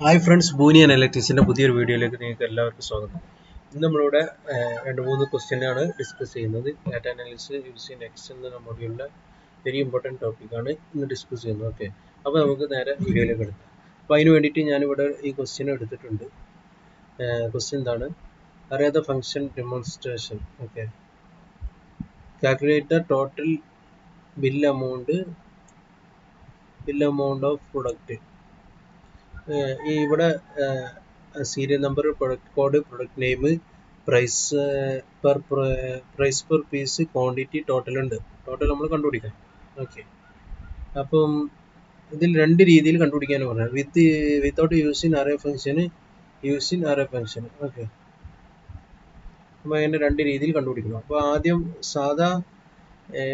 Hi friends, ബൂനിയൻ ഇലക്ട്രിക്സിൻ്റെ പുതിയൊരു വീഡിയോയിലേക്ക് നിങ്ങൾക്ക് എല്ലാവർക്കും സ്വാഗതം. ഇന്ന് നമ്മളിവിടെ രണ്ട് മൂന്ന് ക്വസ്റ്റ്യനാണ് ഡിസ്കസ് ചെയ്യുന്നത്. ഡാറ്റ അനാലിസിസ് യൂസിങ് എക്സ് എന്ന മൊഡ്യൂളിലെ വെരി ഇമ്പോർട്ടൻറ്റ് ടോപ്പിക്കാണ് ഇന്ന് ഡിസ്കസ് ചെയ്യുന്നത്. ഓക്കെ, അപ്പോൾ നമുക്ക് നേരെ വീഡിയോയിലേക്ക് എടുക്കാം. അപ്പോൾ അതിന് വേണ്ടിയിട്ട് ഞാനിവിടെ ഈ ക്വസ്റ്റ്യൻ എടുത്തിട്ടുണ്ട്. ക്വസ്റ്റ്യൻ എന്താണ്? അറിയാത്ത function demonstration. Okay, calculate the total bill amount of product. ഇവിടെ serial number, product code, product name, price per piece, quantity, total ഉണ്ട്. ടോട്ടൽ നമ്മൾ കണ്ടുപിടിക്കണം. ഓക്കെ, അപ്പം ഇതിൽ രണ്ട് രീതിയിൽ കണ്ടുപിടിക്കാനാണ് പറഞ്ഞത്. Without using array function, using array function. Okay, അപ്പോൾ അതിൻ്റെ രണ്ട് രീതിയിൽ കണ്ടുപിടിക്കണം. അപ്പോൾ ആദ്യം സാധാ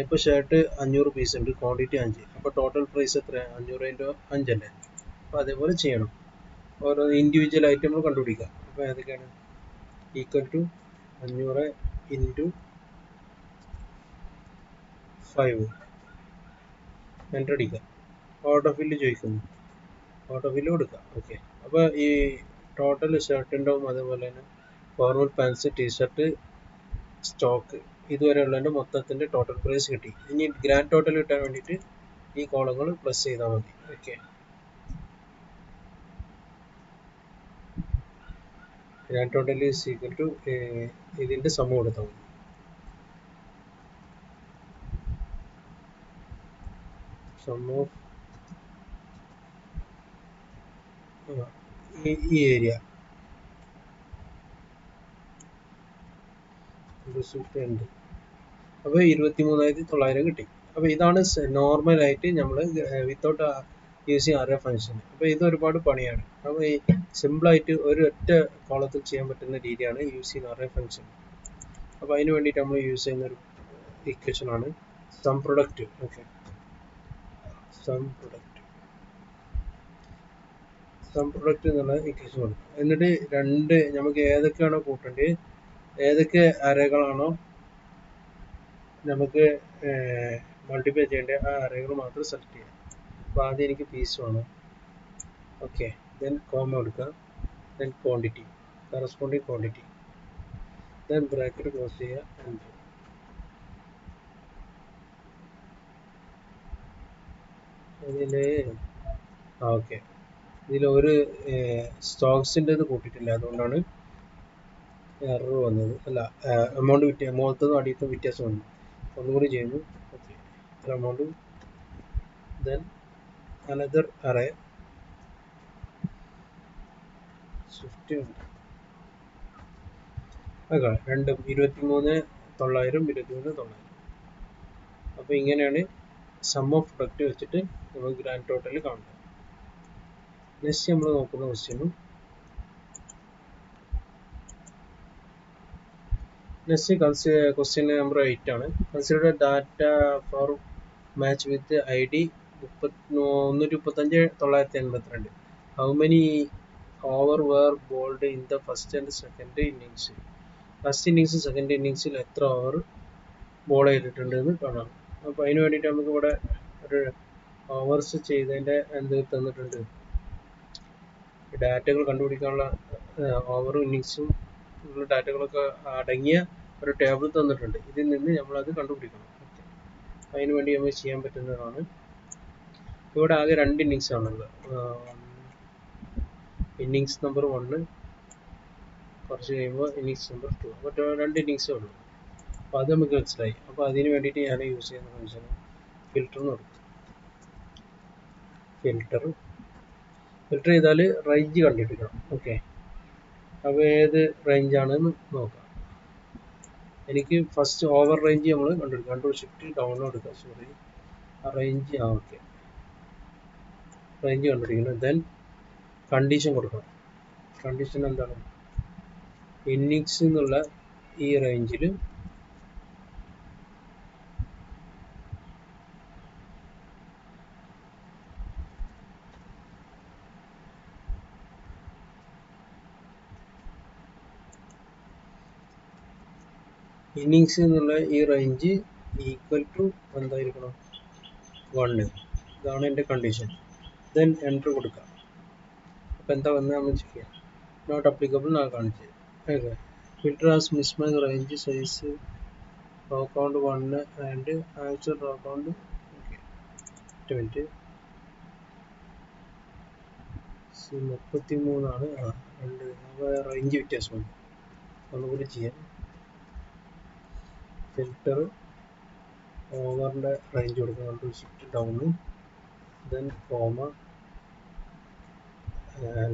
ഇപ്പോൾ ഷർട്ട് 500 പീസ് ഉണ്ട്, ക്വാണ്ടിറ്റി 5, അപ്പോൾ ടോട്ടൽ പ്രൈസ് എത്ര? 500 × 5 അല്ലേ? അപ്പോൾ അതേപോലെ ചെയ്യണം. ഓരോ ഇൻഡിവിജ്വൽ ആയിട്ട് നമ്മൾ കണ്ടുപിടിക്കുക. അപ്പോൾ ഏതൊക്കെയാണ്? ഈക്വൽ ടു 500 × 5 എൻ്റർ അടിക്കുക. ഓട്ടോ ഫില്ല് ചോദിക്കുന്നു, ഓട്ടോ ഫില്ല് കൊടുക്കുക. ഓക്കെ, അപ്പോൾ ഈ ടോട്ടൽ ഷർട്ട് ഉണ്ടാവും, അതേപോലെ തന്നെ ഫോർമൽ പാൻസ്, ടീഷർട്ട്, സ്റ്റോക്ക്, ഇതുവരെയുള്ളതിൻ്റെ മൊത്തത്തിൻ്റെ ടോട്ടൽ പ്രൈസ് കിട്ടി. ഇനി ഗ്രാൻഡ് ടോട്ടൽ കിട്ടാൻ വേണ്ടിയിട്ട് ഈ കോളങ്ങൾ പ്ലസ് ചെയ്താൽ മതി. Okay, grand total is equal to ഇതിൻ്റെ സം കൊടുത്താൽ മതി. സം ഓഫ് ഈ ഏരിയ ഉണ്ട്. അപ്പോൾ 23,900 കിട്ടി. അപ്പോൾ ഇതാണ് നോർമലായിട്ട് നമ്മൾ വിത്തൗട്ട് യൂസിങ് അറേ ഫംഗ്ഷൻ. അപ്പോൾ ഇത് ഒരുപാട് പണിയാണ്. അപ്പോൾ ഈ സിമ്പിളായിട്ട് ഒരു ഒറ്റ കോളത്തിൽ ചെയ്യാൻ പറ്റുന്ന രീതിയാണ് യൂസിങ് അറേ ഫംഗ്ഷൻ. അപ്പോൾ അതിന് വേണ്ടിയിട്ട് നമ്മൾ യൂസ് ചെയ്യുന്ന ഒരു ഇക്വേഷനാണ് sum product. Okay, sum product എന്നുള്ള ഇക്വേഷൻ കൊടുക്കും. എന്നിട്ട് രണ്ട് നമുക്ക് ഏതൊക്കെയാണോ കൂട്ടേണ്ടത്, ഏതൊക്കെ അറേകളാണോ നമുക്ക് മൾട്ടിപ്ലൈ ചെയ്യേണ്ട ആ അറേകൾ മാത്രം സെലക്ട് ചെയ്യാം. അപ്പോൾ ആദ്യം എനിക്ക് പീസ് വേണം. ഓക്കെ, ദെൻ കോമ കൊടുക്കുക, then quantity, corresponding quantity, then bracket close ചെയ്യുക, എൻ്റർ. ഇതിൽ ഓക്കെ, ഇതിലൊരു സ്റ്റോക്സിൻ്റെ ഇത് കൂട്ടിയിട്ടില്ല, അതുകൊണ്ടാണ് എറർ വന്നത്. അല്ല, എമൗണ്ട് മുഖത്തുനിന്നും അടിയത്തും വ്യത്യാസം വന്നു. ഒന്നുകൂടി ചെയ്യുന്നു. ഓക്കെ, ഇത്ര amount, then another array Swift ഉണ്ട്. ഓക്കെ, രണ്ടും 23,900, 23,900. അപ്പോൾ ഇങ്ങനെയാണ് സം ഓഫ് പ്രൊഡക്റ്റ് വെച്ചിട്ട് നമുക്ക് ഗ്രാൻഡ് ടോട്ടൽ കാണുന്നത്. നെക്സ്റ്റ് നമ്മൾ നോക്കുന്ന ക്വസ്റ്റ്യനും നെക്സ്റ്റ് ക്വസ്റ്റ്യൻ നമ്പർ 8 ആണ്. Consider data for match with ID 135,982. How many over were bowled in the first and second innings. First innings second ഇന്നിങ്സിൽ എത്ര ഓവർ ബോൾ ചെയ്തിട്ടുണ്ട് എന്ന് കാണാം. അപ്പോൾ അതിന് വേണ്ടിയിട്ട് നമുക്ക് ഇവിടെ ഒരു ഓവേഴ്സ് ചെയ്തതിൻ്റെ എന്ത് തന്നിട്ടുണ്ട്, ഡാറ്റകൾ കണ്ടുപിടിക്കാനുള്ള ഓവറും ഇന്നിങ്സും ഉള്ള ഡാറ്റകളൊക്കെ അടങ്ങിയ ഒരു ടേബിൾ തന്നിട്ടുണ്ട്. ഇതിൽ നിന്ന് നമ്മളത് കണ്ടുപിടിക്കണം. ഓക്കെ, അതിന് വേണ്ടി നമ്മൾ ചെയ്യാൻ പറ്റുന്നതാണ്. ഇവിടെ ആകെ 2 ഇന്നിങ്സ് ആണുള്ളത്. ഇന്നിങ്സ് നമ്പർ 1, കുറച്ച് കഴിയുമ്പോൾ ഇന്നിങ്സ് നമ്പർ 2. അപ്പോൾ 2 ഇന്നിങ്സേ ഉള്ളൂ. അപ്പോൾ അത് നമുക്ക് മനസ്സിലായി. അപ്പോൾ അതിന് വേണ്ടിയിട്ട് ഞാൻ യൂസ് ചെയ്യുന്ന ഫംഗ്ഷൻ ഫിൽറ്റർ എന്ന് പറയും. ഫിൽറ്റർ ചെയ്താൽ റേഞ്ച് കണ്ടുപിടിക്കണം. ഓക്കെ, അപ്പോൾ ഏത് റേഞ്ചാണെന്ന് നോക്കാം. എനിക്ക് ഫസ്റ്റ് ഓവർ റേഞ്ച് നമ്മൾ കണ്ടുപിടിക്കാം. കൺട്രോൾ ഷിഫ്റ്റ് ഡൗൺ എടുക്കുക. സോറി, ആ റേഞ്ച് ഓക്കെ, റേഞ്ച് കണ്ടുപിടിക്കണം. ദെൻ കണ്ടീഷൻ കൊടുക്കണം. കണ്ടീഷൻ എന്താണ്? ഇന്നിങ്സ് എന്നുള്ള ഈ റേഞ്ചിൽ ഇന്നിങ്സ് എന്നുള്ള ഈ റേഞ്ച് ഈക്വൽ ടു എന്തായിരിക്കണം? 1. ഇതാണ് എൻ്റെ കണ്ടീഷൻ. ദെൻ എൻ്റർ കൊടുക്കുക. അപ്പോൾ എന്താ വന്നത് നമ്മൾ ചെക്ക് ചെയ്യാം. നോട്ട് അപ്ലിക്കബിൾ ഞാൻ കാണിച്ചത്. Okay, filter as mismatch range size row count 1 and actual row count. Okay, 20 33 ആണ്. രണ്ട് റേഞ്ച് വ്യത്യാസമുണ്ട്. ഒന്നുകൂടി ചെയ്യാം. ഫിൽറ്റർ ഓവറിൻ്റെ റേഞ്ച് കൊടുക്കുക, control shift down, then comma.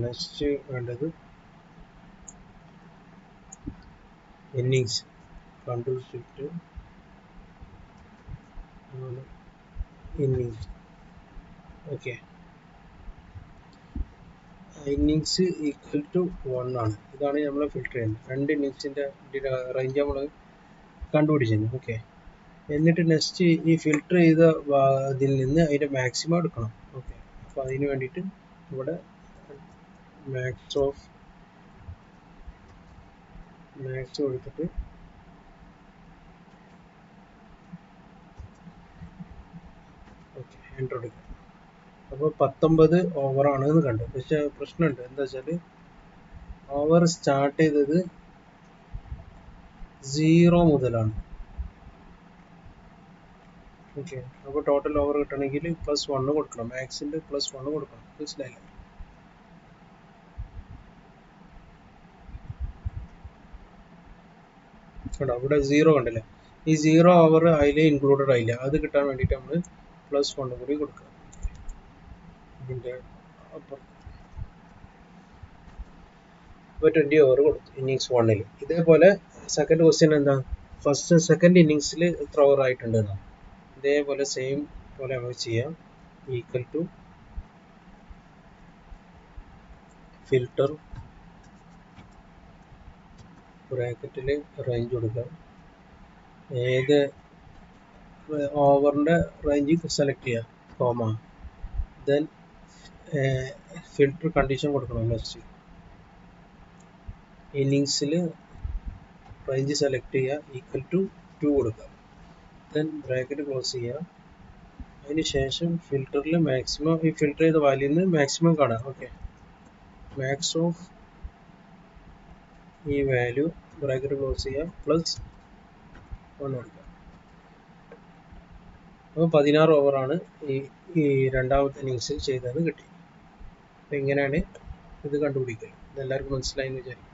Next വേണ്ടത് innings, control shift innings. Okay, innings equal to 1 ആണ്. ഇതാണ് നമ്മൾ ഫിൽറ്റർ ചെയ്യുന്നത്. രണ്ട് ഇന്നിങ്സിൻ്റെ റേഞ്ച് നമ്മൾ കണ്ടുപിടിച്ചത്. ഓക്കെ, എന്നിട്ട് നെക്സ്റ്റ് ഈ ഫിൽറ്റർ ചെയ്ത ഇതിൽ നിന്ന് അതിൻ്റെ മാക്സിമം എടുക്കണം. ഓക്കെ, അപ്പോൾ അതിന് വേണ്ടിയിട്ട് ഇവിടെ മാക്സ് കൊടുത്തിട്ട് ഓക്കെ എൻ്റർ എടുക്കുക. അപ്പോൾ 19 ഓവറാണെന്ന് കണ്ടു. പക്ഷെ പ്രശ്നമുണ്ട്. എന്താ വെച്ചാൽ ഓവർ സ്റ്റാർട്ട് ചെയ്തത് 0 മുതലാണ്. ഓക്കെ, അപ്പോൾ ടോട്ടൽ ഓവർ കിട്ടണമെങ്കിൽ +1 കൊടുക്കണം. മാക്സിൻ്റെ +1 കൊടുക്കണം. മനസ്സിലായില്ല? കേട്ടോ, ഇവിടെ 0 കണ്ടില്ലേ? ഈ 0 ഓവർ അതിൽ ഇൻക്ലൂഡഡ് ആയില്ല. അത് കിട്ടാൻ വേണ്ടിയിട്ട് നമ്മൾ +1 കൂടി കൊടുക്കുക. ഇതിൻ്റെ അപ്പുറം ഇപ്പോൾ 20 ഓവർ കൊടുത്തു ഇന്നിങ്സ് 1-ൽ. ഇതേപോലെ സെക്കൻഡ് ക്വസ്റ്റ്യൻ എന്താ, സെക്കൻഡ് ഇന്നിങ്സിൽ എത്ര ഓവർ ആയിട്ടുണ്ട് എന്നാണ്. ഇതേപോലെ സെയിം പോലെ നമുക്ക് ചെയ്യാം. ഈക്വൽ ടു ഫിൽറ്റർ ബ്രാക്കറ്റിൽ റേഞ്ച് കൊടുക്കുക. ഏത് ഓവറിൻ്റെ റേഞ്ച് സെലക്ട് ചെയ്യുക, കോമ, ദെൻ ഫിൽറ്റർ കണ്ടീഷൻ കൊടുക്കണം. നെക്സ്റ്റ് ഇന്നിങ്സിൽ റേഞ്ച് സെലക്ട് ചെയ്യുക, ഈക്വൽ ടു 2 കൊടുക്കുക, ദെൻ ബ്രാക്കറ്റ് ക്ലോസ് ചെയ്യുക. അതിന് ശേഷം ഫിൽറ്ററിൽ മാക്സിമം, ഈ ഫിൽറ്റർ ചെയ്ത വാല്യൂന്ന് മാക്സിമം കാണാം. ഓക്കെ, മാക്സ് ഓഫ് ഈ വാല്യൂ ബ്രാക്കറ്റ് ക്ലോസ് ചെയ്യുക, +1 കൊടുക്കുക. അപ്പോൾ 16 ഓവറാണ് ഈ രണ്ടാമത്തെ ഇന്നിങ്സിൽ ചെയ്തതെന്ന് കിട്ടി. അപ്പോൾ ഇങ്ങനെയാണ് ഇത് കണ്ടുപിടിക്കുക. ഇതെല്ലാവർക്കും മനസ്സിലായെന്ന് വിചാരിക്കും.